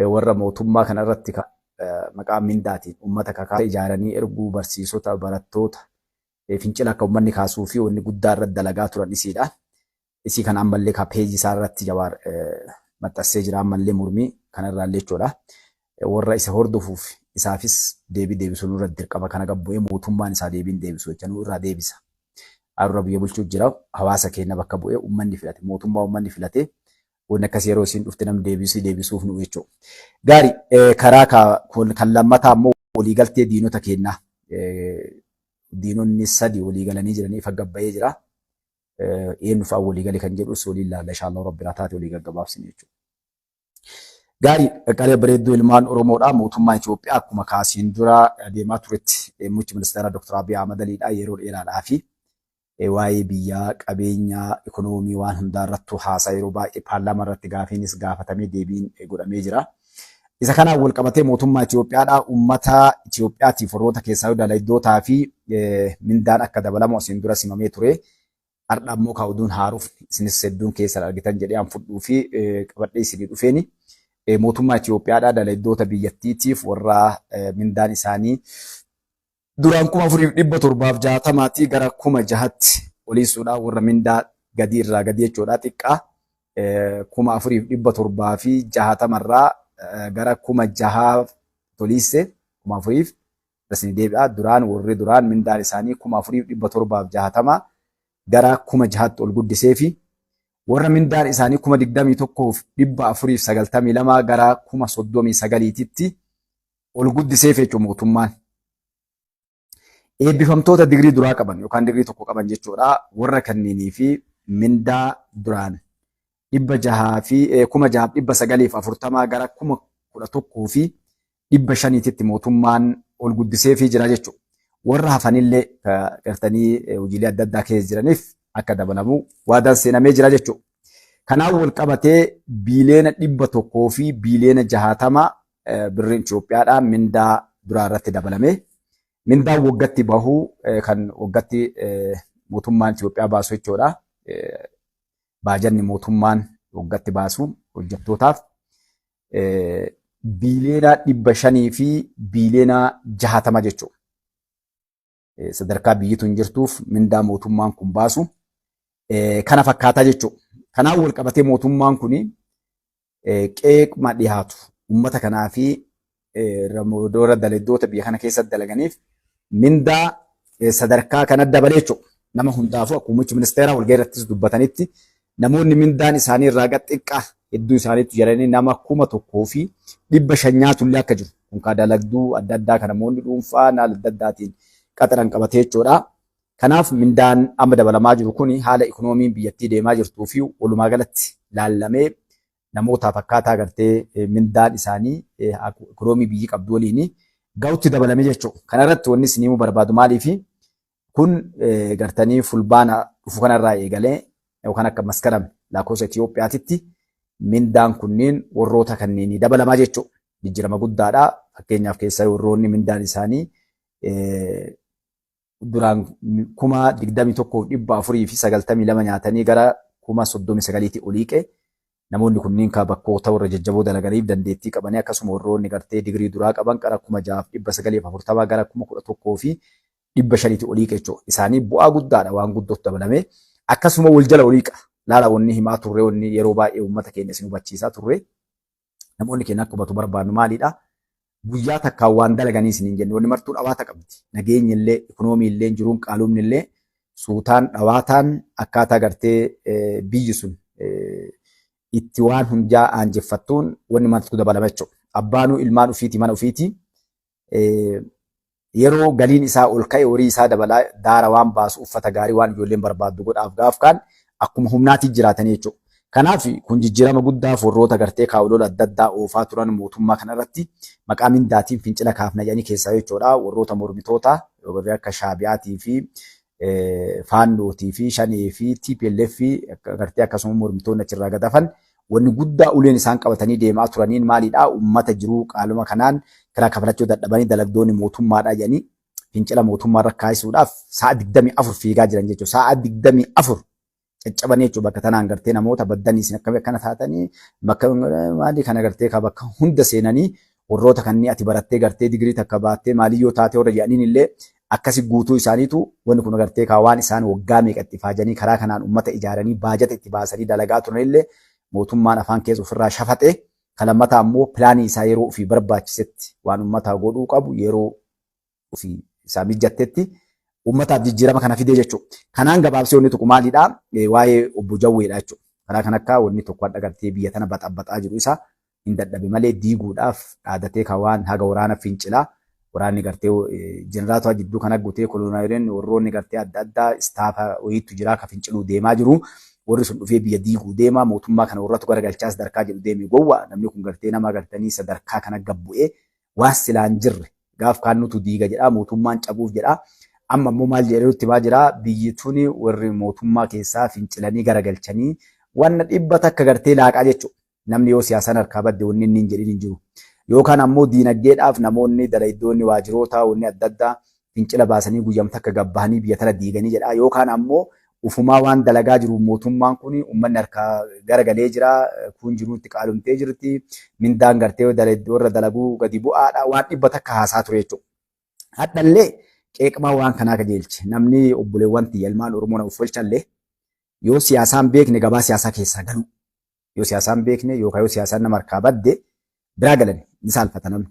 warra mootummaa kana irratti maqaa mindaatiin uummata kakaa ijaaranii erguu barsiisota barattoota fincila akka uummanni kaasuu fi wanni guddaa irratti dalagaa turan isiidha. Isii kan ammallee peejii isaa irratti jawaar maxxansee jira ammallee mormii kanarraallee jechuudha. Warra isa hordofuuf isaafis deebisuun irratti dirqama kana gabbu'ee mootummaan isaa deebiin deebisu jecha nu irraa deebisa. Arra biyya bulchuu jira hawaasa keenya bakka bu'ee uummanni filate mootummaa uummanni filate wanni akkasii yeroo isiin dhufte nam deebisuuf nu jechuudha. Gaarii karaa kan lammataa ammoo waliigaltee diinota keenyaa. Diinonni sadi waliigalanii jiranii ifa gabbayee jira. Eenyu fa'a waliigalee kan jedhus waliin laalla inshaallah rabbiraa taate walii gaggabaabsine jechuudha. Gaarii qaree bareedduu ilmaan Oromoodhaa mootummaa Itoophiyaa akkuma kaasiin dura deemaa turetti muummichi ministeera Dr. Abiy Ahmad Aliidhaa yeroo dheeraadhaa fi waa'ee biyyaa qabeenyaa ikonoomii waan hundaa irrattu haasaa yeroo baay'ee paarlaamaa irratti gaafiinis gaafatamee deebiin godhamee jira. Isa kanaan wal qabatee mootummaa Itoophiyaadhaa uummata Itoophiyaatiif warroota keessaa dalaggootaa fi mindaan akka dabalamu asiin dura simamee ture. Har'a ammoo kaa'uun haaruuf isinis hedduun keessa argitan jedhee an fudhuu fi qabadhee isinii dhufeeni. Mootummaa Itoophiyaadhaa dalaggoota biyyattiitiif warra mindaan isaanii duraan 4,760 gara 6,000tti oliisuudhaan warra mindaa gadii irraa gadii jechuudha xiqqaa 4,760 irraa gara 6,000 toliisse 4,000 rasni deebi'a warri duraan mindaan isaanii 4,760 gara 6,000tti ol guddisee fi warra mindaan isaanii 21,492 gara 39,000tti ol guddisee jechuudha mootummaan. Eebbifamtoota digirii duraa qaban yookaan digirii tokko qaban jechuudha. Warra kanneenii fi mindaa duraan 6,940 gara 11,500tti mootummaan ol guddisee jira jechuudha. Warra hafanillee gartanii hojiilee adda addaa keessa jiraniif akka dabalamu waadaan seenamee jira jechuudha. Kanaaf wal qabatee biiliyoona 100 fi biiliyoona 60 birriin Itoophiyaadhaan mindaa duraa irratti dabalame. Mindaan waggatti bahu kan waggatti mootummaan Itoophiyaa baasu jechuudha. Baajanni mootummaan waggatti baasu hojjettootaaf biiliyoona 500 fi biiliyoona 60 jechuudha. Sadarkaa biyyittuu hin jirtuuf mindaa mootummaan kun baasu kana fakkaataa jechuudha. Kanaaf wal qabatee mootummaan kun qeeqma dhiyaatu uummata kanaa fi ramoodoora dalaggoota biyya kana keessatti dalaganiif mindaa sadarkaa kana dabalee jechuudha. Nama hundaafuu akkuma muummichi ministeeraa walgahii irrattis dubbatanitti namoonni mindaan isaanii irraa xiqqaa hedduu isaaniitti jiranii nama 1,500 nyaatullee akka jiru. Kun dalagduu adda addaa kan namoonni dhuunfaa naal adda addaatiin qaxaran qabatee jechuudha. Kanaaf mindaan amma dabalamaa jiru kun haala ikoonomiin biyyattii deemaa jirtuu fi walumaa galatti laallamee namootaaf akkaataa gartee mindaan isaanii ikonoomii biyyi qabdu waliin ga'utti dabalame jechuudha. Kana irratti wanni isin himuu barbaadu maaliif kun gartanii fulbaana dhufu kanarraa eegalee yookaan akka maskaram lakkoofsa Itoophiyaatitti mindaan kunniin warroota kanneen dabalamaa jechuudha. Jijjiirama guddaadha. Fakkeenyaaf keessaa warroonni mindaan isaanii duraan 21,492 nyaatanii gara 39,000tti oliiqe. Namoonni kunniin bakkoota warra jajjaboo dalaganiif dandeettii qabanii akkasuma warroonni gartee digirii duraa qaban gara 6,940 gara 11,500tti oliiqe jechuudha. Isaanii bu'aa guddaadha waan guddootti dabalame. Akkasuma wal jala oliiqa. Laala wanni himaa turre wanni yeroo baay'ee uummata keenya isin hubachiisaa turre. Namoonni keenya akka hubatu barbaannu maalidha? Guyyaa takkaan waan dalaganii isin hin jenne wanni martuu dhawaata qabdi. Nageenyi illee, ikonoomii illee, jiruun qaalumni illee suutaan dhawaataan akkaataa gartee biyyi sun itti waan hundaa aanjeffattuun wanni maaltu dabalama jechuudha. Abbaanuu ilmaan ofiiti mana ofiiti yeroo galiin isaa ol ka'e horii isaa dabalaa daara waan baasu uffata gaarii waan ijoolleen barbaaddu godhaaf gaaf kaan akkuma humnaatiin jiraatanii jechuudha. Kanaaf kun jijjiirama guddaaf warroota gartee kaawulola adda addaa oofaa turan mootummaa kanarratti maqaa mindaatiin fincila kaafna jedhanii keessaa jechuudha. Warroota mormitoota warri akka Shaabiyaatii fi Faannootii fi Shanee fi TPLF gartee akkasuma mormitoonni achirraa gadafan wanni guddaa uleen isaan qabatanii deemaa turaniin maalidhaa uummata jiruu qaaluma kanaan karaa kafalachuu dadhabanii dalagdoonni mootummaadhaa jedhanii fincila mootummaa irra kaasisuudhaaf sa'a 24 fiigaa jiran jechuudha. Sa'a 24 caccabanii jechuudha bakka tanaan gartee namoota baddanii isin akkana taatanii bakka maalii kana gartee ka bakka hunda seenanii warroota kanneen ati barattee gartee digirii takka baattee maaliyyoo taatee warra jedhaniin illee akkasi guutuu isaaniitu wanni kun gartee ka waan isaan waggaa meeqatti faajanii karaa kanaan uummata ijaaranii baajata itti baasanii dalagaa turan illee mootummaan afaan keessa ofirraa shafaxee kalammata ammoo pilaanii isaa yeroo ofii barbaachisetti waan uummataa godhuu qabu yeroo ofii isaa mijattetti uummataaf jijjiirama kana fidee jechuudha. Kanaan gabaabsee wanni tokko maalidhaa? Waa'ee obbo Jawweedha jechuudha. Karaa kan akka wanni tokko agartee biyya tana baxabbaxaa jiru isaa hin dadhabe malee diiguudhaaf dhaadatee kan waan haga waraana fincilaa waraanni gartee jeneraatota jidduu kan aggutee kolonaayileen warroonni gartee adda addaa istaafa wayiitu jira ka finciluu deemaa jiru. Warri sun dhufee biyya diiguu deema mootummaa kana warratu garagalchaas sadarkaa jedhu deemee gowwaa namni kun gartee nama gartanii sadarkaa kana gabbu'ee waan silaan jirre gaaf kaan nutu diiga jedhaa mootummaan cabuuf jedhaa. Amma immoo maal jedhutti maa jira biyyi tuni warri mootummaa keessaa fincilanii garagalchanii wanna dhibba takka gartee laaqaa jechuudha. Namni yoo siyaasaan harkaa badde wanni inni hin jedhin hin jiru. Yookaan ammoo diinagdeedhaaf namoonni darayiddoonni waajiroota wanni adda addaa fincila baasanii guyyam takka gabbahanii biyya tana diiganii jedha. Yookaan ammoo ufumaa waan dalagaa jiru mootummaan kun uummanni harkaa garagalee jira kun jirutti qaalumtee jirti mindaan gartee warra dalaguu gadi bu'aadha waan dhibba takka haasaa ture jechuudha. Hadhallee qeeqmaa waan kanaa qajeelche namni obboleewwan ilmaan Oromoo na uffolchallee yoo siyaasaan beekne gabaa siyaasaa keessaa galu yoo siyaasaan beekne yookaan yoo siyaasaan nama harkaa badde biraa galan ni saalfata namni.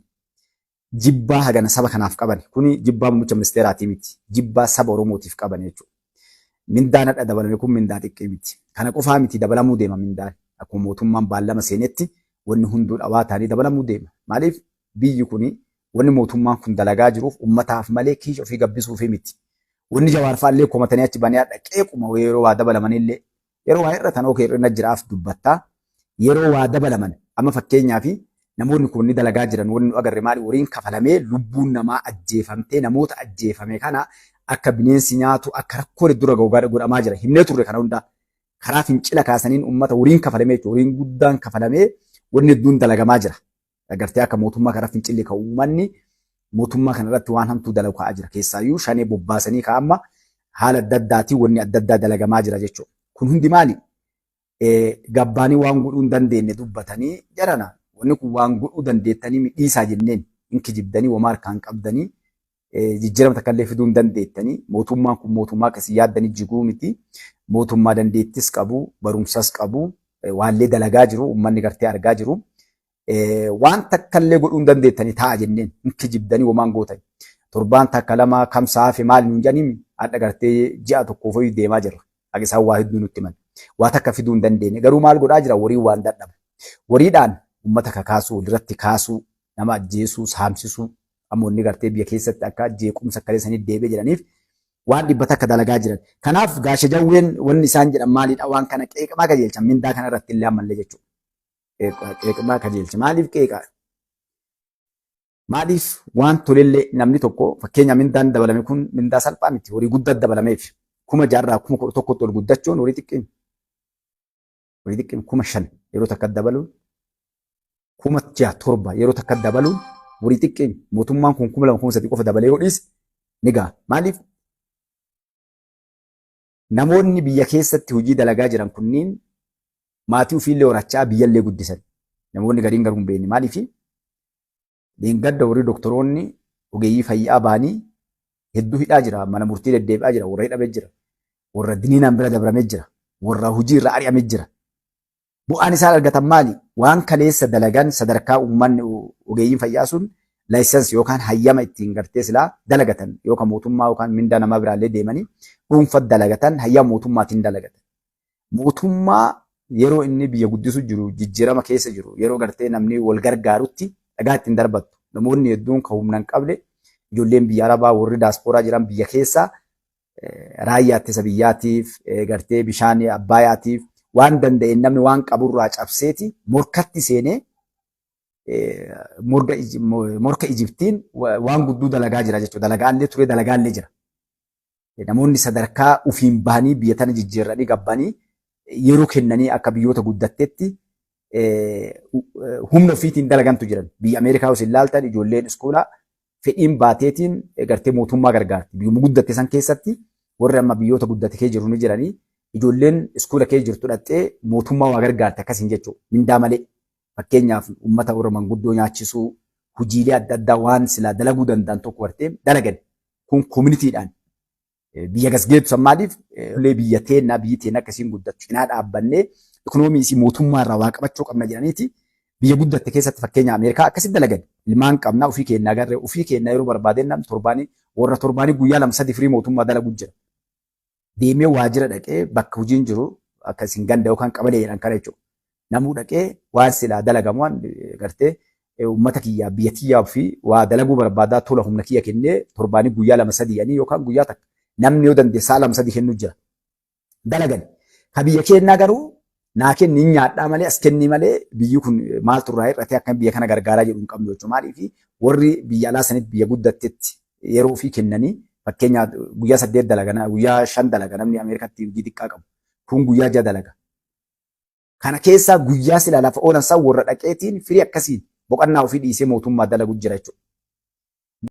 Jibbaa hagana saba kanaaf qaban kuni jibbaa muummicha ministeeraatii miti jibbaa saba Oromootiif qaban jechuudha. Mindaan hadha dabalame kun mindaa xiqqee miti. Kana qofaa miti dabalamuu deema mindaan akkuma mootummaan baallama seenetti wanni hunduu dhawaa ta'anii dabalamuu deema. Maaliif biyyi kuni wanni mootummaan kun dalagaa jiruuf ummataaf malee kiisha ofii gabbisuuf miti. Wanni jawaarfaallee komatanii achi banee qeequma yeroo waa dabalamanillee yeroo waa hir'atan okee hir'ina jiraaf dubbattaa yeroo waa dabalaman amma fakkeenyaaf namoonni kun ni dalagaa jiran wanni nu agarre maali wariin kafalamee lubbuun namaa ajjeefamtee namoota ajjeefame kana akka bineensi nyaatu akka rakkoo dura godhamaa jira himnee turre kana hundaa karaa fincila kaasaniin ummata wariin kafalamee wariin guddaan kafalamee wanni hedduun dalagamaa jira. Agartee akka mootummaa kana fincillee kan uummanni mootummaa kana irratti waan hamtuu dalagu ka'aa jira. Keessaayyuu shanee bobbaasanii ka'amma haala adda addaatiin wanni adda addaa dalagamaa jira jechuudha. Kun hundi maali? Gabbaanii waan godhuu hin dandeenye dubbatanii jarana wanni kun waan godhuu dandeettanii midhiisaa jenneen inki jibdanii wamaa harkaan qabdanii jijjiirama takka illee fiduu hin dandeettanii mootummaan kun mootummaa akkasii yaaddanii jiguu miti. Mootummaa dandeettis qabu barumsas qabu waanlee dalagaa jiru uummanni gartee argaa jiru. Waan takka illee godhuu hin dandeettanii ta'a jenneen inki jibdanii wamaan gootan. Torbaan takka lama kamsaa fi maal nuun jedhanii hadha gartee ji'a tokkoof ho'i deemaa jirra. Akka isaan waa hedduu nutti himan. Waa takka fiduu hin dandeenye garuu maal godhaa jira warii waan dadhabu. Wariidhaan uummata kakaasuu walirratti kaasuu nama ajjeesuu saamsisuu ammoonni gartee biyya keessatti akka jeequmsa akka isanii deebee jiraniif waan dhibba takka dalagaa jiran. Kanaaf gaasha jawween wanni isaan jedhan maalidha waan kana qeeqamaa qajeelchan mindaa kana irratti illee ammallee jechuudha. Qeeqamaa qajeelcha maaliif qeeqaa? Maaliif waan tolellee namni tokko fakkeenya mindaan dabalame kun mindaa salphaa miti horii guddaa dabalameef kuma jaarraa kuma kudha tokkotti ol guddachuun horii xiqqeen. Horii xiqqeen kuma shan yeroo takka dabaluun kuma jaha torba yeroo takka dabaluun horii xiqqeen mootummaan kun kuma lama kuma sadii qofa dabalee hodhiis ni ga'a. Maaliif? Namoonni biyya keessatti hojii dalagaa jiran kunniin maatii ofiillee horachaa biyyallee guddisan. Namoonni gadiin garuu hin beekne maaliif? Deengadda warri doktoroonni ogeeyyii fayyaa ba'anii hedduu hidhaa jira. Mana murtii deddeebi'aa jira. Warra hidhamee jira. Warra diniinaan bira dabramee jira. Warra hojii irraa ari'amee jira. Bu'aan isaan argatan maali? Waan kaleessa dalagan sadarkaa uummanni ogeeyyiin fayyaa sun laayisensi yookaan hayyama ittiin gartee silaa dalagatan yookaan mootummaa yookaan mindaa namaa biraallee deemanii dhuunfat dalagatan hayyama mootummaatiin dalagatan. Mootummaa yeroo inni biyya guddisu jiru jijjiirama keessa jiru yeroo gartee namni wal gargaarutti dhagaa ittiin darbattu. Namoonni hedduun kan humna hin qabne ijoolleen biyya arabaa warri daaspooraa jiran biyya keessa raayyaa ittisa biyyaatiif gartee bishaan abbaayaatiif waan danda'een namni waan qaburraa cabseeti morkatti seenee morka Ijiptiin waan gudduu dalagaa jira jechuudha. Dalagaallee ture dalagaallee jira. Namoonni sadarkaa ufiin bahanii biyya tana jijjiirranii gabbanii yeroo kennanii akka biyyoota guddatteetti humna ofiitiin dalagantu jiran. Biyya Ameerikaa osoo ilaaltan ijoolleen iskoolaa fedhiin baateetiin gartee mootummaa gargaarti. Biyyuma guddatte san keessatti warri amma biyyoota guddatte kee jiru ni jiranii ijoolleen iskoola kee jirtu dhattee mootummaa waa gargaarte akkasiin jechuudha. Mindaa malee fakkeenyaaf uummata warra manguddoo nyaachisuu hojiilee adda addaa waan silaa dalaguu danda'an tokko bartee dalagan kun koominiitiidhaan biyya gasgeetu sammaaliif biyya teennaa biyyi teennaa akkasiin guddatu cinaa dhaabbannee ikoonoomii mootummaa irraa waa qabachuu qabna jedhaniiti biyya guddatte keessatti fakkeenya Ameerikaa akkasitti dalagan ilmaan qabnaa ofii keenyaa garree ofii keenyaa yeroo barbaadeen namni torbaanii warra torbaanii guyyaa lama sadii firii mootummaa dalagu jira. Deemee waajjira dhaqee bakka hojiin jiru akkasiin ganda yookaan qabalee jedhan kana jechuudha. Namuu dhaqee waan silaa dalagamu waan gartee uummata kiyyaa biyya tiyyaa fi waa dalaguu barbaadaa tola humna kiyya kennee torbaanii guyyaa lama sadii jedhanii yookaan guyyaa takka namni yoo danda'e sa'a lama sadii kennuu jira. Dalagan. Ka biyya keenyaa garuu naa kenni nyaadhaa malee as kenni malee biyyi kun maaltu irraa hir'atee akka biyya kana gargaaraa jedhu hin qabnu jechuudha. Maaliif warri biyya alaa sanitti biyya guddattetti yeroo ofii kennanii fakkeenyaaf guyyaa 8 dalaga guyyaa 5 dalaga namni Ameerikaatti hojii xiqqaa qabu. Kun guyyaa 6 dalaga. Kana keessaa guyyaa sila lafa oolan san warra dhaqeetiin firii akkasiin boqonnaa ofii dhiisee mootummaa dalagu jira jechuudha.